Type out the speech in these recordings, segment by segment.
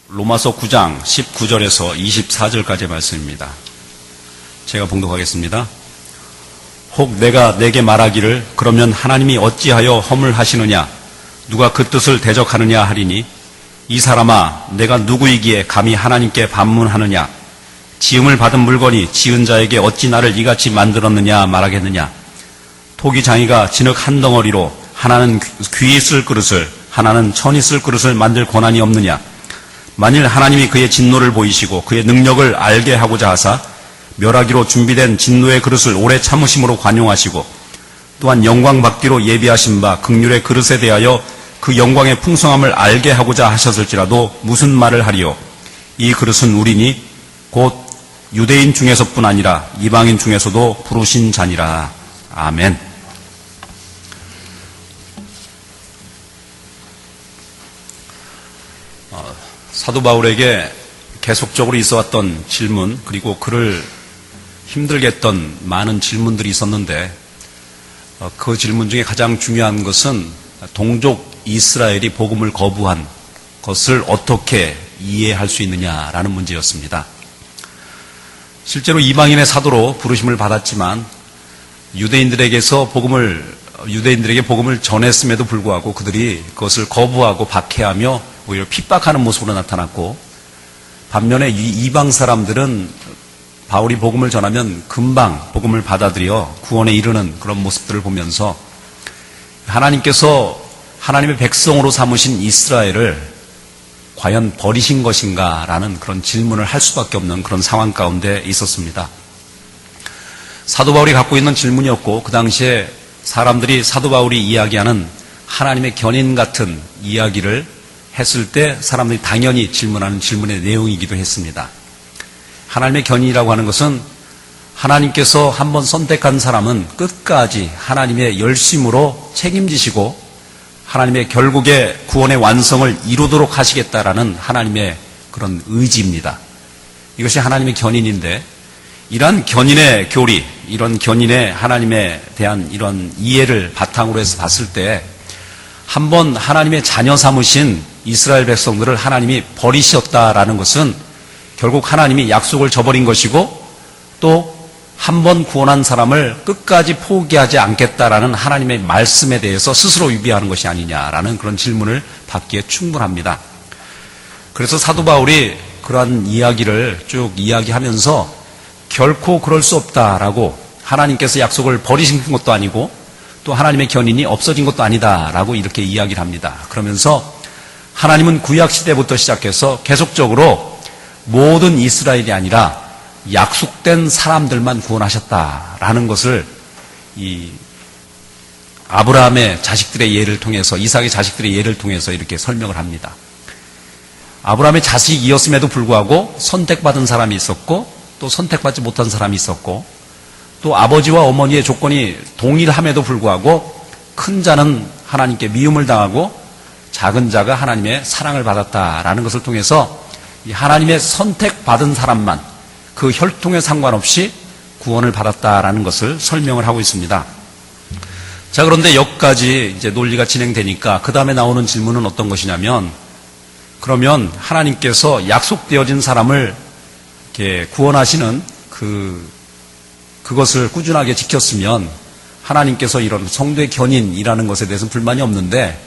로마서 9장 19절에서 24절까지의 말씀입니다. 제가 봉독하겠습니다. 혹 내가 내게 말하기를 그러면 하나님이 어찌하여 허물하시느냐 누가 그 뜻을 대적하느냐 하리니 이 사람아 내가 누구이기에 감히 하나님께 반문하느냐 지음을 받은 물건이 지은 자에게 어찌 나를 이같이 만들었느냐 말하겠느냐 토기 장이가 진흙 한 덩어리로 하나는 귀히 쓸 그릇을 하나는 천이 쓸 그릇을 만들 권한이 없느냐 만일 하나님이 그의 진노를 보이시고 그의 능력을 알게 하고자 하사 멸하기로 준비된 진노의 그릇을 오래 참으심으로 관용하시고 또한 영광 받기로 예비하신 바 긍휼의 그릇에 대하여 그 영광의 풍성함을 알게 하고자 하셨을지라도 무슨 말을 하리요 이 그릇은 우리니 곧 유대인 중에서뿐 아니라 이방인 중에서도 부르신 자니라. 아멘. 사도 바울에게 계속적으로 있어왔던 질문 그리고 그를 힘들게 했던 많은 질문들이 있었는데 그 질문 중에 가장 중요한 것은 동족 이스라엘이 복음을 거부한 것을 어떻게 이해할 수 있느냐라는 문제였습니다. 실제로 이방인의 사도로 부르심을 받았지만 유대인들에게 복음을 전했음에도 불구하고 그들이 그것을 거부하고 박해하며 오히려 핍박하는 모습으로 나타났고 반면에 이방 사람들은 바울이 복음을 전하면 금방 복음을 받아들여 구원에 이르는 그런 모습들을 보면서 하나님께서 하나님의 백성으로 삼으신 이스라엘을 과연 버리신 것인가 라는 그런 질문을 할 수밖에 없는 그런 상황 가운데 있었습니다. 사도 바울이 갖고 있는 질문이었고 그 당시에 사람들이 사도 바울이 이야기하는 하나님의 견인 같은 이야기를 했을 때 사람들이 당연히 질문하는 질문의 내용이기도 했습니다. 하나님의 견인이라고 하는 것은 하나님께서 한번 선택한 사람은 끝까지 하나님의 열심으로 책임지시고 하나님의 결국에 구원의 완성을 이루도록 하시겠다라는 하나님의 그런 의지입니다. 이것이 하나님의 견인인데 이러한 견인의 교리, 이런 견인의 하나님에 대한 이런 이해를 바탕으로 해서 봤을 때 한번 하나님의 자녀 삼으신 이스라엘 백성들을 하나님이 버리셨다라는 것은 결국 하나님이 약속을 저버린 것이고 또 한 번 구원한 사람을 끝까지 포기하지 않겠다라는 하나님의 말씀에 대해서 스스로 위배하는 것이 아니냐라는 그런 질문을 받기에 충분합니다. 그래서 사도 바울이 그러한 이야기를 쭉 이야기하면서 결코 그럴 수 없다라고 하나님께서 약속을 버리신 것도 아니고 또 하나님의 견인이 없어진 것도 아니다라고 이렇게 이야기를 합니다. 그러면서 하나님은 구약시대부터 시작해서 계속적으로 모든 이스라엘이 아니라 약속된 사람들만 구원하셨다라는 것을 이 아브라함의 자식들의 예를 통해서 이삭의 자식들의 예를 통해서 이렇게 설명을 합니다. 아브라함의 자식이었음에도 불구하고 선택받은 사람이 있었고 또 선택받지 못한 사람이 있었고 또 아버지와 어머니의 조건이 동일함에도 불구하고 큰 자는 하나님께 미움을 당하고 작은 자가 하나님의 사랑을 받았다라는 것을 통해서 이 하나님의 선택받은 사람만 그 혈통에 상관없이 구원을 받았다라는 것을 설명을 하고 있습니다. 자, 그런데 여기까지 이제 논리가 진행되니까 그 다음에 나오는 질문은 어떤 것이냐면 그러면 하나님께서 약속되어진 사람을 이렇게 구원하시는 그것을 꾸준하게 지켰으면 하나님께서 이런 성도의 견인이라는 것에 대해서는 불만이 없는데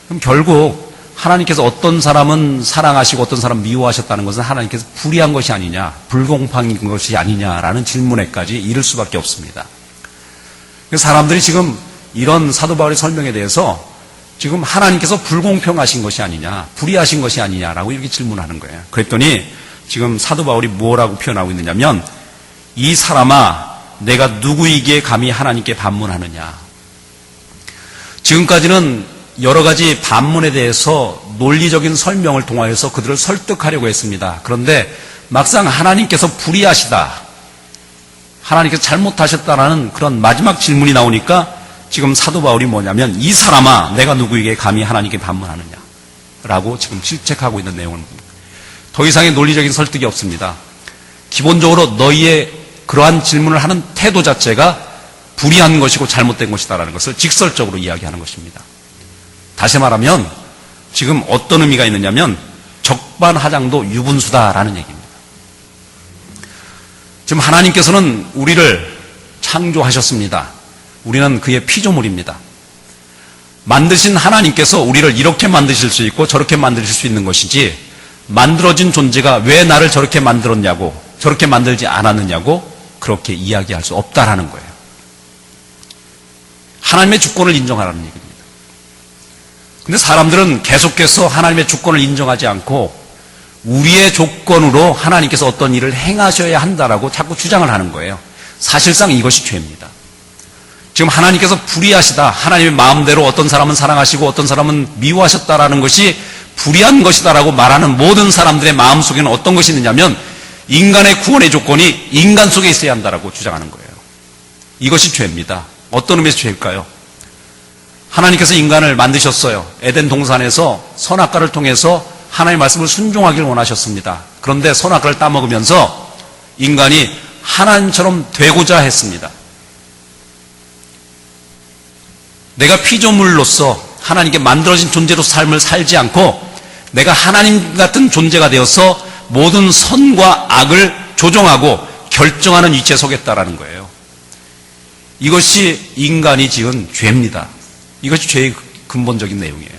그럼 결국 하나님께서 어떤 사람은 사랑하시고 어떤 사람 미워하셨다는 것은 하나님께서 불의한 것이 아니냐, 불공평한 것이 아니냐라는 질문에까지 이를 수밖에 없습니다. 사람들이 지금 이런 사도 바울의 설명에 대해서 지금 하나님께서 불공평하신 것이 아니냐, 불의하신 것이 아니냐라고 이렇게 질문하는 거예요. 그랬더니 지금 사도 바울이 뭐라고 표현하고 있느냐면 이 사람아 내가 누구이기에 감히 하나님께 반문하느냐. 지금까지는 여러 가지 반문에 대해서 논리적인 설명을 통하여서 그들을 설득하려고 했습니다. 그런데 막상 하나님께서 불의하시다, 하나님께서 잘못하셨다라는 그런 마지막 질문이 나오니까 지금 사도 바울이 뭐냐면 이 사람아 내가 누구에게 감히 하나님께 반문하느냐 라고 지금 질책하고 있는 내용은 더 이상의 논리적인 설득이 없습니다. 기본적으로 너희의 그러한 질문을 하는 태도 자체가 불의한 것이고 잘못된 것이다라는 것을 직설적으로 이야기하는 것입니다. 다시 말하면 지금 어떤 의미가 있느냐면 적반하장도 유분수다라는 얘기입니다. 지금 하나님께서는 우리를 창조하셨습니다. 우리는 그의 피조물입니다. 만드신 하나님께서 우리를 이렇게 만드실 수 있고 저렇게 만드실 수 있는 것이지, 만들어진 존재가 왜 나를 저렇게 만들었냐고, 저렇게 만들지 않았느냐고 그렇게 이야기할 수 없다라는 거예요. 하나님의 주권을 인정하라는 얘기입니다. 근데 사람들은 계속해서 하나님의 주권을 인정하지 않고 우리의 조건으로 하나님께서 어떤 일을 행하셔야 한다라고 자꾸 주장을 하는 거예요. 사실상 이것이 죄입니다. 지금 하나님께서 불의하시다, 하나님의 마음대로 어떤 사람은 사랑하시고 어떤 사람은 미워하셨다라는 것이 불의한 것이다라고 말하는 모든 사람들의 마음속에는 어떤 것이 있느냐면 인간의 구원의 조건이 인간 속에 있어야 한다라고 주장하는 거예요. 이것이 죄입니다. 어떤 의미에서 죄일까요? 하나님께서 인간을 만드셨어요. 에덴 동산에서 선악과를 통해서 하나님의 말씀을 순종하기를 원하셨습니다. 그런데 선악과를 따먹으면서 인간이 하나님처럼 되고자 했습니다. 내가 피조물로서 하나님께 만들어진 존재로 삶을 살지 않고 내가 하나님 같은 존재가 되어서 모든 선과 악을 조정하고 결정하는 위치에 서겠다라는 거예요. 이것이 인간이 지은 죄입니다. 이것이 죄의 근본적인 내용이에요.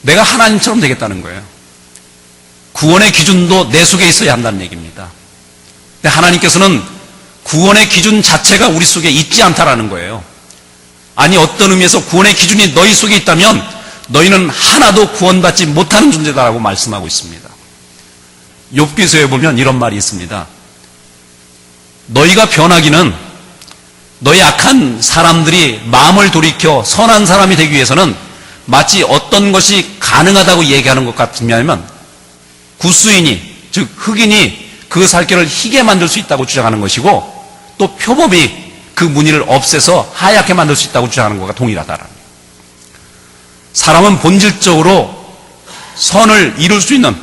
내가 하나님처럼 되겠다는 거예요. 구원의 기준도 내 속에 있어야 한다는 얘기입니다. 근데 하나님께서는 구원의 기준 자체가 우리 속에 있지 않다라는 거예요. 아니, 어떤 의미에서 구원의 기준이 너희 속에 있다면 너희는 하나도 구원받지 못하는 존재다라고 말씀하고 있습니다. 욥기서에 보면 이런 말이 있습니다. 너희가 변하기는, 너희 악한 사람들이 마음을 돌이켜 선한 사람이 되기 위해서는 마치 어떤 것이 가능하다고 얘기하는 것 같으면 구스인이, 즉 흑인이 그 살결을 희게 만들 수 있다고 주장하는 것이고, 또 표범이 그 무늬를 없애서 하얗게 만들 수 있다고 주장하는 것과 동일하다라는 거예요. 사람은 본질적으로 선을 이룰 수 있는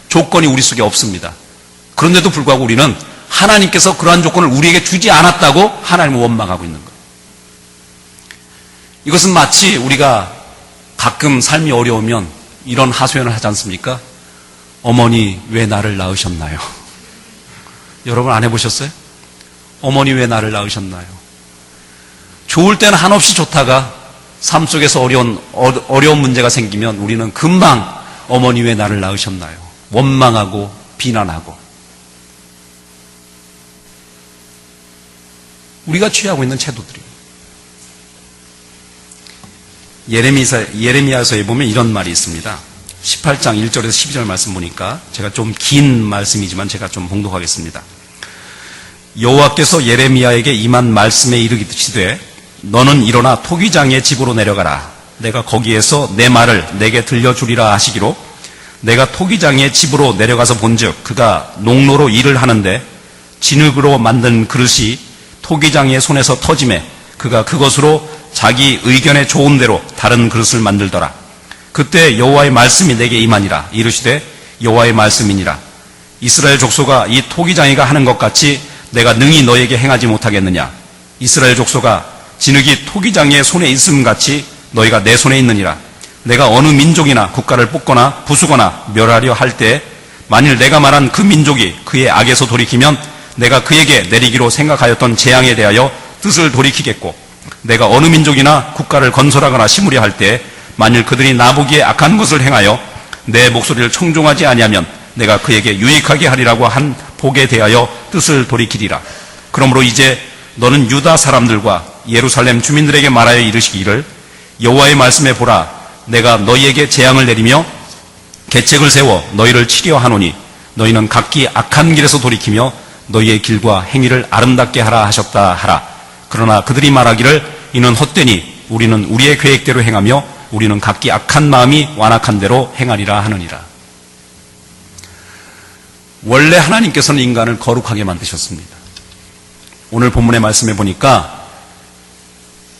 조건이 우리 속에 없습니다. 그런데도 불구하고 우리는 하나님께서 그러한 조건을 우리에게 주지 않았다고 하나님을 원망하고 있는 거예요. 이것은 마치 우리가 가끔 삶이 어려우면 이런 하소연을 하지 않습니까? 어머니 왜 나를 낳으셨나요? 여러분 안 해보셨어요? 어머니 왜 나를 낳으셨나요? 좋을 때는 한없이 좋다가 삶 속에서 어려운 문제가 생기면 우리는 금방 어머니 왜 나를 낳으셨나요? 원망하고 비난하고. 우리가 취하고 있는 태도들이에요. 예레미야서에 보면 이런 말이 있습니다. 18장 1절에서 12절 말씀 보니까 제가 좀 긴 말씀이지만 제가 좀 봉독하겠습니다. 여호와께서 예레미야에게 임한 말씀에 이르시되 너는 일어나 토기장의 집으로 내려가라. 내가 거기에서 내 말을 내게 들려주리라 하시기로 내가 토기장의 집으로 내려가서 본즉 그가 농로로 일을 하는데 진흙으로 만든 그릇이 토기장의 손에서 터지매 그가 그것으로 자기 의견에 좋은 대로 다른 그릇을 만들더라. 그때 여호와의 말씀이 내게 임하니라. 이르시되 여호와의 말씀이니라. 이스라엘 족속아, 이 토기장이가 하는 것 같이 내가 능히 너에게 행하지 못하겠느냐. 이스라엘 족속아, 진흙이 토기장의 손에 있음 같이 너희가 내 손에 있느니라. 내가 어느 민족이나 국가를 뽑거나 부수거나 멸하려 할 때 만일 내가 말한 그 민족이 그의 악에서 돌이키면 내가 그에게 내리기로 생각하였던 재앙에 대하여 뜻을 돌이키겠고, 내가 어느 민족이나 국가를 건설하거나 심으려 할 때 만일 그들이 나보기에 악한 것을 행하여 내 목소리를 청종하지 아니하면 내가 그에게 유익하게 하리라고 한 복에 대하여 뜻을 돌이키리라. 그러므로 이제 너는 유다 사람들과 예루살렘 주민들에게 말하여 이르시기를 여호와의 말씀에 보라, 내가 너희에게 재앙을 내리며 계책을 세워 너희를 치려 하노니 너희는 각기 악한 길에서 돌이키며 너희의 길과 행위를 아름답게 하라 하셨다 하라. 그러나 그들이 말하기를 이는 헛되니 우리는 우리의 계획대로 행하며 우리는 각기 악한 마음이 완악한 대로 행하리라 하느니라. 원래 하나님께서는 인간을 거룩하게 만드셨습니다. 오늘 본문의 말씀에 보니까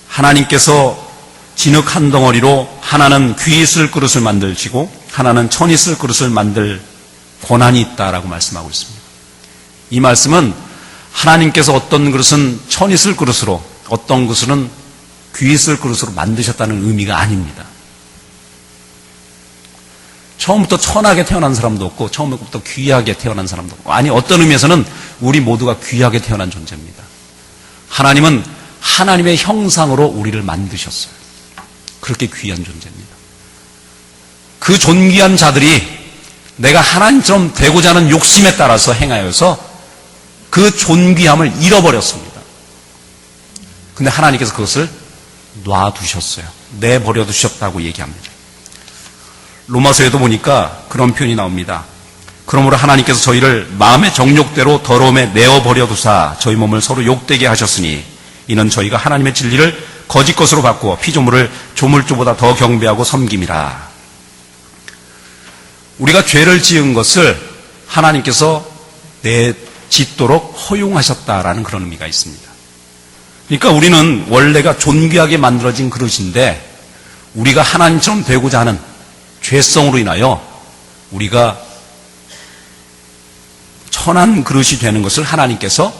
하나님께서 진흙 한 덩어리로 하나는 귀 있을 그릇을 만들시고 하나는 천 있을 그릇을 만들 권한이 있다라고 말씀하고 있습니다. 이 말씀은 하나님께서 어떤 그릇은 천 있을 그릇으로 어떤 그릇은 귀 있을 그릇으로 만드셨다는 의미가 아닙니다. 처음부터 천하게 태어난 사람도 없고 처음부터 귀하게 태어난 사람도 없고, 아니 어떤 의미에서는 우리 모두가 귀하게 태어난 존재입니다. 하나님은 하나님의 형상으로 우리를 만드셨어요. 그렇게 귀한 존재입니다. 그 존귀한 자들이 내가 하나님처럼 되고자 하는 욕심에 따라서 행하여서 그 존귀함을 잃어버렸습니다. 근데 하나님께서 그것을 놔두셨어요. 내버려 두셨다고 얘기합니다. 로마서에도 보니까 그런 표현이 나옵니다. 그러므로 하나님께서 저희를 마음의 정욕대로 더러움에 내어버려 두사 저희 몸을 서로 욕되게 하셨으니 이는 저희가 하나님의 진리를 거짓 것으로 바꾸어 피조물을 조물주보다 더 경배하고 섬김이라. 우리가 죄를 지은 것을 하나님께서 짓도록 허용하셨다라는 그런 의미가 있습니다. 그러니까 우리는 원래가 존귀하게 만들어진 그릇인데 우리가 하나님처럼 되고자 하는 죄성으로 인하여 우리가 천한 그릇이 되는 것을 하나님께서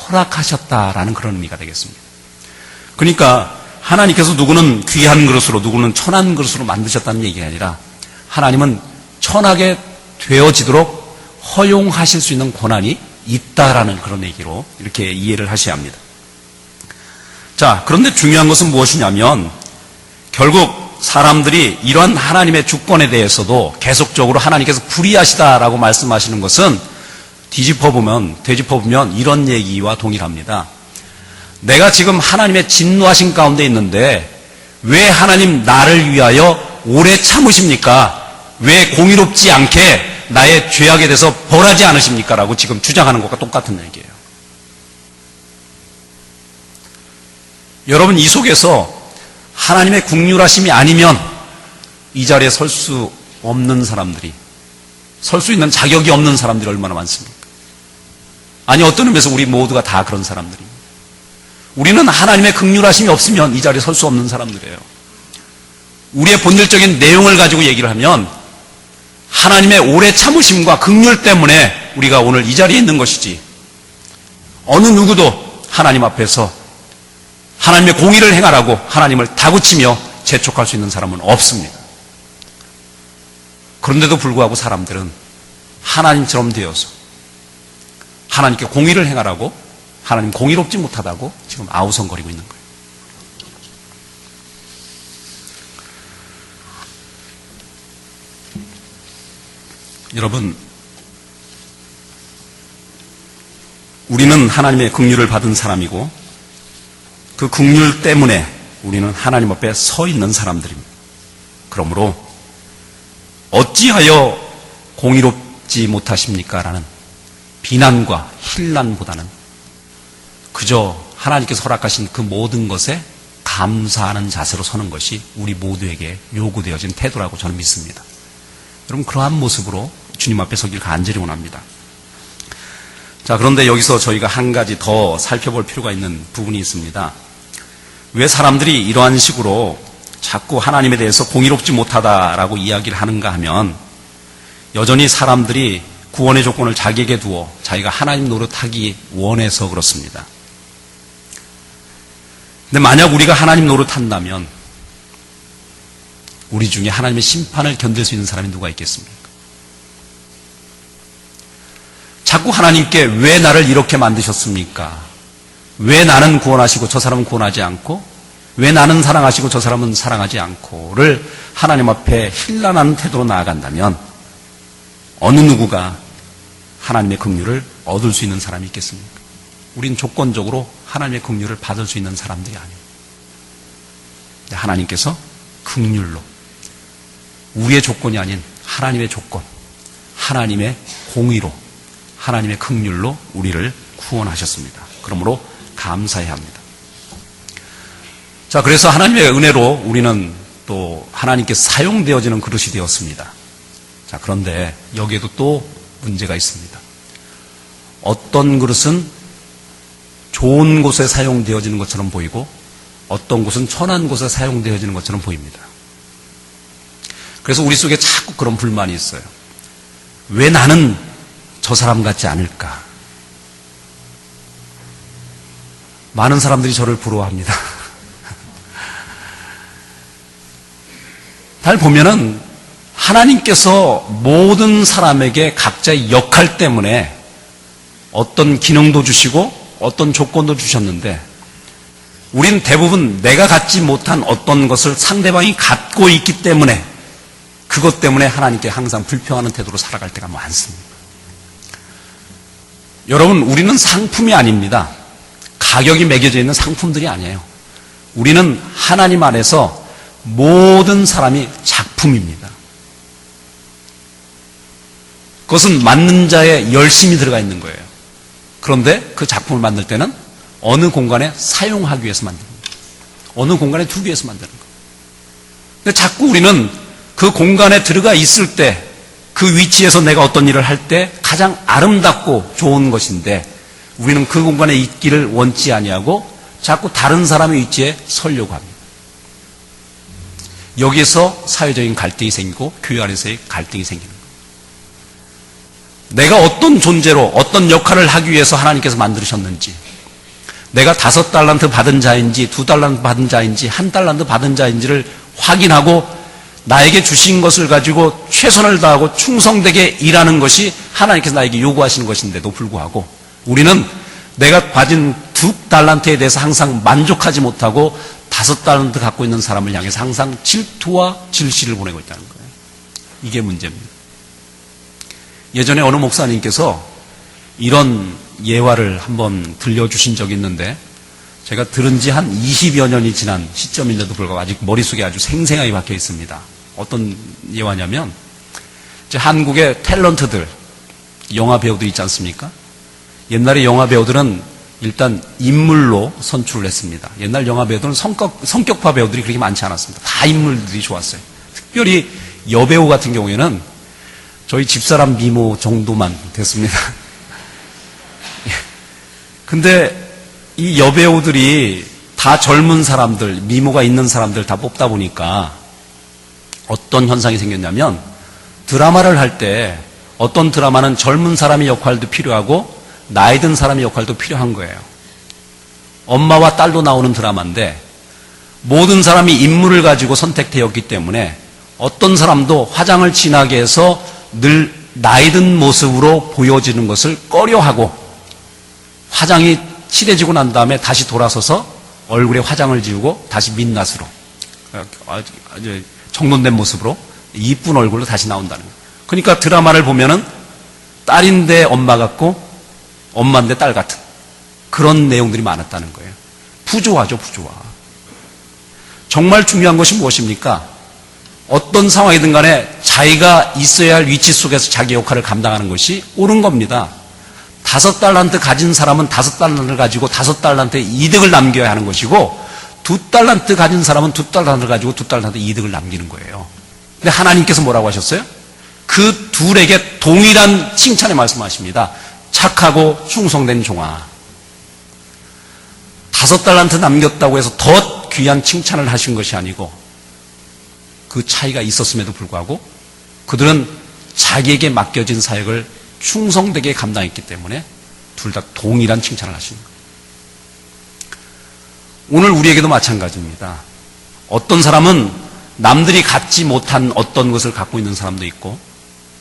허락하셨다라는 그런 의미가 되겠습니다. 그러니까 하나님께서 누구는 귀한 그릇으로 누구는 천한 그릇으로 만드셨다는 얘기가 아니라 하나님은 천하게 되어지도록 허용하실 수 있는 권한이 있다라는 그런 얘기로 이렇게 이해를 하셔야 합니다. 자, 그런데 중요한 것은 무엇이냐면 결국 사람들이 이러한 하나님의 주권에 대해서도 계속적으로 하나님께서 불의하시다라고 말씀하시는 것은 되짚어보면 이런 얘기와 동일합니다. 내가 지금 하나님의 진노하신 가운데 있는데 왜 하나님 나를 위하여 오래 참으십니까? 왜 공의롭지 않게 나의 죄악에 대해서 벌하지 않으십니까? 라고 지금 주장하는 것과 똑같은 얘기예요. 여러분, 이 속에서 하나님의 긍휼하심이 아니면 이 자리에 설 수 없는 사람들이, 설 수 있는 자격이 없는 사람들이 얼마나 많습니까? 아니, 어떤 의미에서 우리 모두가 다 그런 사람들입니다. 우리는 하나님의 긍휼하심이 없으면 이 자리에 설 수 없는 사람들이에요. 우리의 본질적인 내용을 가지고 얘기를 하면 하나님의 오래 참으심과 긍휼 때문에 우리가 오늘 이 자리에 있는 것이지, 어느 누구도 하나님 앞에서 하나님의 공의를 행하라고 하나님을 다구치며 재촉할 수 있는 사람은 없습니다. 그런데도 불구하고 사람들은 하나님처럼 되어서 하나님께 공의를 행하라고 하나님 공의롭지 못하다고 지금 아우성거리고 있는 거예요. 여러분, 우리는 하나님의 긍휼을 받은 사람이고 그 긍휼 때문에 우리는 하나님 앞에 서 있는 사람들입니다. 그러므로 어찌하여 공의롭지 못하십니까? 라는 비난과 힐난보다는 그저 하나님께서 허락하신 그 모든 것에 감사하는 자세로 서는 것이 우리 모두에게 요구되어진 태도라고 저는 믿습니다. 여러분, 그러한 모습으로 주님 앞에 서길 간절히 원합니다. 자, 그런데 여기서 저희가 한 가지 더 살펴볼 필요가 있는 부분이 있습니다. 왜 사람들이 이러한 식으로 자꾸 하나님에 대해서 공의롭지 못하다라고 이야기를 하는가 하면 여전히 사람들이 구원의 조건을 자기에게 두어 자기가 하나님 노릇하기 원해서 그렇습니다. 근데 만약 우리가 하나님 노릇한다면 우리 중에 하나님의 심판을 견딜 수 있는 사람이 누가 있겠습니까? 자꾸 하나님께 왜 나를 이렇게 만드셨습니까? 왜 나는 구원하시고 저 사람은 구원하지 않고, 왜 나는 사랑하시고 저 사람은 사랑하지 않고를 하나님 앞에 힐난하는 태도로 나아간다면 어느 누구가 하나님의 긍휼을 얻을 수 있는 사람이 있겠습니까? 우린 조건적으로 하나님의 긍휼을 받을 수 있는 사람들이 아니에요. 하나님께서 긍휼로, 우리의 조건이 아닌 하나님의 조건, 하나님의 공의로, 하나님의 긍휼로 우리를 구원하셨습니다. 그러므로 감사해야 합니다. 자, 그래서 하나님의 은혜로 우리는 또 하나님께 사용되어지는 그릇이 되었습니다. 자, 그런데 여기에도 또 문제가 있습니다. 어떤 그릇은 좋은 곳에 사용되어지는 것처럼 보이고 어떤 곳은 천한 곳에 사용되어지는 것처럼 보입니다. 그래서 우리 속에 자꾸 그런 불만이 있어요. 왜 나는 저 사람 같지 않을까? 많은 사람들이 저를 부러워합니다. 잘 보면은 하나님께서 모든 사람에게 각자의 역할 때문에 어떤 기능도 주시고 어떤 조건도 주셨는데, 우린 대부분 내가 갖지 못한 어떤 것을 상대방이 갖고 있기 때문에 그것 때문에 하나님께 항상 불평하는 태도로 살아갈 때가 많습니다. 여러분, 우리는 상품이 아닙니다. 가격이 매겨져 있는 상품들이 아니에요. 우리는 하나님 안에서 모든 사람이 작품입니다. 그것은 만든 자의 열심이 들어가 있는 거예요. 그런데 그 작품을 만들 때는 어느 공간에 사용하기 위해서 만드는 거예요. 어느 공간에 두기 위해서 만드는 거예요. 근데 자꾸 우리는 그 공간에 들어가 있을 때, 그 위치에서 내가 어떤 일을 할 때 가장 아름답고 좋은 것인데, 우리는 그 공간에 있기를 원치 아니하고 자꾸 다른 사람의 위치에 서려고 합니다. 여기에서 사회적인 갈등이 생기고 교회 안에서의 갈등이 생기는 거예요. 내가 어떤 존재로 어떤 역할을 하기 위해서 하나님께서 만드셨는지, 내가 5달란트 받은 자인지 2달란트 받은 자인지 1달란트 받은 자인지를 확인하고 나에게 주신 것을 가지고 최선을 다하고 충성되게 일하는 것이 하나님께서 나에게 요구하시는 것인데도 불구하고, 우리는 내가 받은 2달란트에 대해서 항상 만족하지 못하고 5달란트 갖고 있는 사람을 향해서 항상 질투와 질시를 보내고 있다는 거예요. 이게 문제입니다. 예전에 어느 목사님께서 이런 예화를 한번 들려주신 적이 있는데, 제가 들은 지 한 20여 년이 지난 시점인데도 불구하고 아직 머릿속에 아주 생생하게 박혀 있습니다. 어떤 예화냐면, 이제 한국의 탤런트들, 영화 배우들 있지 않습니까? 옛날에 영화 배우들은 일단 인물로 선출을 했습니다. 옛날 영화 배우들은 성격파 배우들이 그렇게 많지 않았습니다. 다 인물들이 좋았어요. 특별히 여배우 같은 경우에는 저희 집사람 미모 정도만 됐습니다. 근데 이 여배우들이 다 젊은 사람들, 미모가 있는 사람들 다 뽑다 보니까 어떤 현상이 생겼냐면, 드라마를 할 때 어떤 드라마는 젊은 사람의 역할도 필요하고 나이 든 사람의 역할도 필요한 거예요. 엄마와 딸도 나오는 드라마인데 모든 사람이 인물을 가지고 선택되었기 때문에 어떤 사람도 화장을 진하게 해서 늘 나이 든 모습으로 보여지는 것을 꺼려하고, 화장이 칠해지고 난 다음에 다시 돌아서서 얼굴에 화장을 지우고 다시 민낯으로, 아주 정돈된 모습으로 이쁜 얼굴로 다시 나온다는 거예요. 그러니까 드라마를 보면은 딸인데 엄마 같고 엄마인데 딸 같은 그런 내용들이 많았다는 거예요. 부조화죠, 부조화. 정말 중요한 것이 무엇입니까? 어떤 상황이든 간에 자기가 있어야 할 위치 속에서 자기 역할을 감당하는 것이 옳은 겁니다. 5달란트 가진 사람은 5달란트를 가지고 5달란트의 이득을 남겨야 하는 것이고, 2달란트 가진 사람은 2달란트를 가지고 2달란트 이득을 남기는 거예요. 근데 하나님께서 뭐라고 하셨어요? 그 둘에게 동일한 칭찬의 말씀하십니다. 착하고 충성된 종아. 5달란트 남겼다고 해서 더 귀한 칭찬을 하신 것이 아니고, 그 차이가 있었음에도 불구하고 그들은 자기에게 맡겨진 사역을 충성되게 감당했기 때문에 둘 다 동일한 칭찬을 하시는 거예요. 오늘 우리에게도 마찬가지입니다. 어떤 사람은 남들이 갖지 못한 어떤 것을 갖고 있는 사람도 있고,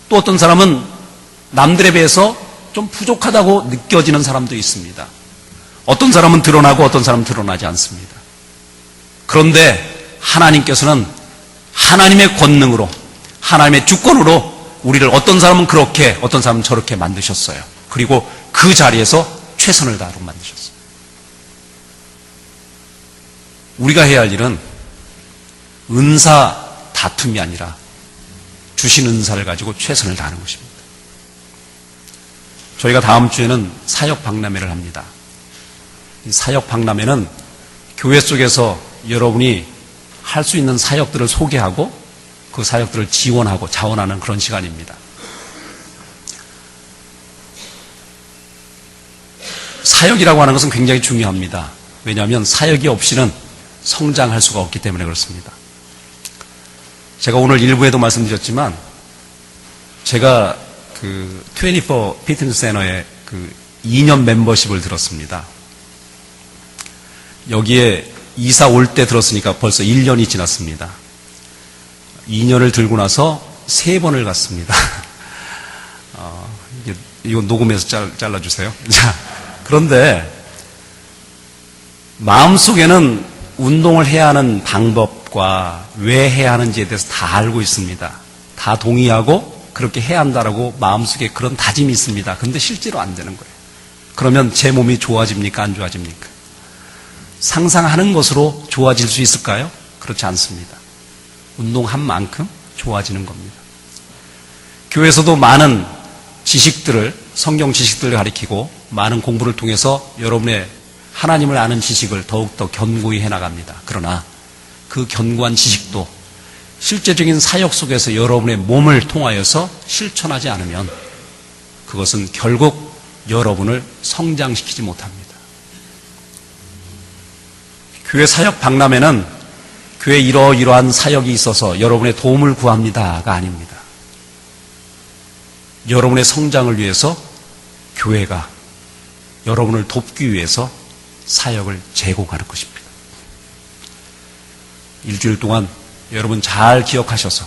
또 어떤 사람은 남들에 비해서 좀 부족하다고 느껴지는 사람도 있습니다. 어떤 사람은 드러나고 어떤 사람은 드러나지 않습니다. 그런데 하나님께서는 하나님의 권능으로, 하나님의 주권으로 우리를 어떤 사람은 그렇게, 어떤 사람은 저렇게 만드셨어요. 그리고 그 자리에서 최선을 다하도록 만드셨어요. 우리가 해야 할 일은 은사 다툼이 아니라 주신 은사를 가지고 최선을 다하는 것입니다. 저희가 다음 주에는 사역 박람회를 합니다. 이 사역 박람회는 교회 속에서 여러분이 할 수 있는 사역들을 소개하고 그 사역들을 지원하고 자원하는 그런 시간입니다. 사역이라고 하는 것은 굉장히 중요합니다. 왜냐하면 사역이 없이는 성장할 수가 없기 때문에 그렇습니다. 제가 오늘 일부에도 말씀드렸지만, 제가 그 24 피트니스 센터에 그 2년 멤버십을 들었습니다. 여기에 이사 올 때 들었으니까 벌써 1년이 지났습니다. 2년을 들고 나서 3번을 갔습니다. 이거 녹음해서 잘라주세요. 자, 그런데 마음속에는 운동을 해야 하는 방법과 왜 해야 하는지에 대해서 다 알고 있습니다. 다 동의하고 그렇게 해야 한다라고 마음속에 그런 다짐이 있습니다. 근데 실제로 안 되는 거예요. 그러면 제 몸이 좋아집니까? 안 좋아집니까? 상상하는 것으로 좋아질 수 있을까요? 그렇지 않습니다. 운동한 만큼 좋아지는 겁니다. 교회에서도 많은 지식들을, 성경 지식들을 가리키고 많은 공부를 통해서 여러분의 하나님을 아는 지식을 더욱더 견고히 해나갑니다. 그러나 그 견고한 지식도 실제적인 사역 속에서 여러분의 몸을 통하여서 실천하지 않으면 그것은 결국 여러분을 성장시키지 못합니다. 교회 사역 박람회는 교회 이러이러한 사역이 있어서 여러분의 도움을 구합니다가 아닙니다. 여러분의 성장을 위해서 교회가 여러분을 돕기 위해서 사역을 제공하는 것입니다. 일주일 동안 여러분 잘 기억하셔서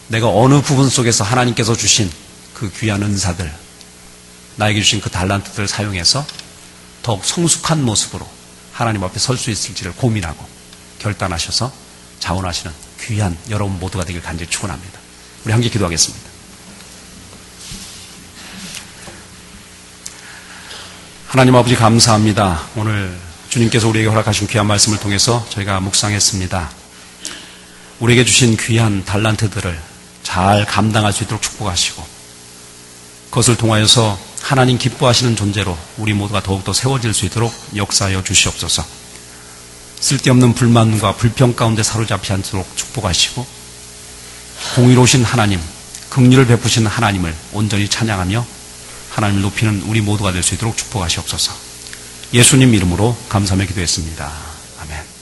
내가 어느 부분 속에서 하나님께서 주신 그 귀한 은사들, 나에게 주신 그 달란트들을 사용해서 더욱 성숙한 모습으로 하나님 앞에 설 수 있을지를 고민하고 결단하셔서 자원하시는 귀한 여러분 모두가 되길 간절히 축원합니다. 우리 함께 기도하겠습니다. 하나님 아버지 감사합니다. 오늘 주님께서 우리에게 허락하신 귀한 말씀을 통해서 저희가 묵상했습니다. 우리에게 주신 귀한 달란트들을 잘 감당할 수 있도록 축복하시고 그것을 통하여서 하나님 기뻐하시는 존재로 우리 모두가 더욱더 세워질 수 있도록 역사하여 주시옵소서. 쓸데없는 불만과 불평 가운데 사로잡지 않도록 축복하시고 공의로우신 하나님, 긍휼을 베푸시는 하나님을 온전히 찬양하며 하나님을 높이는 우리 모두가 될 수 있도록 축복하시옵소서. 예수님 이름으로 감사하며 기도했습니다. 아멘.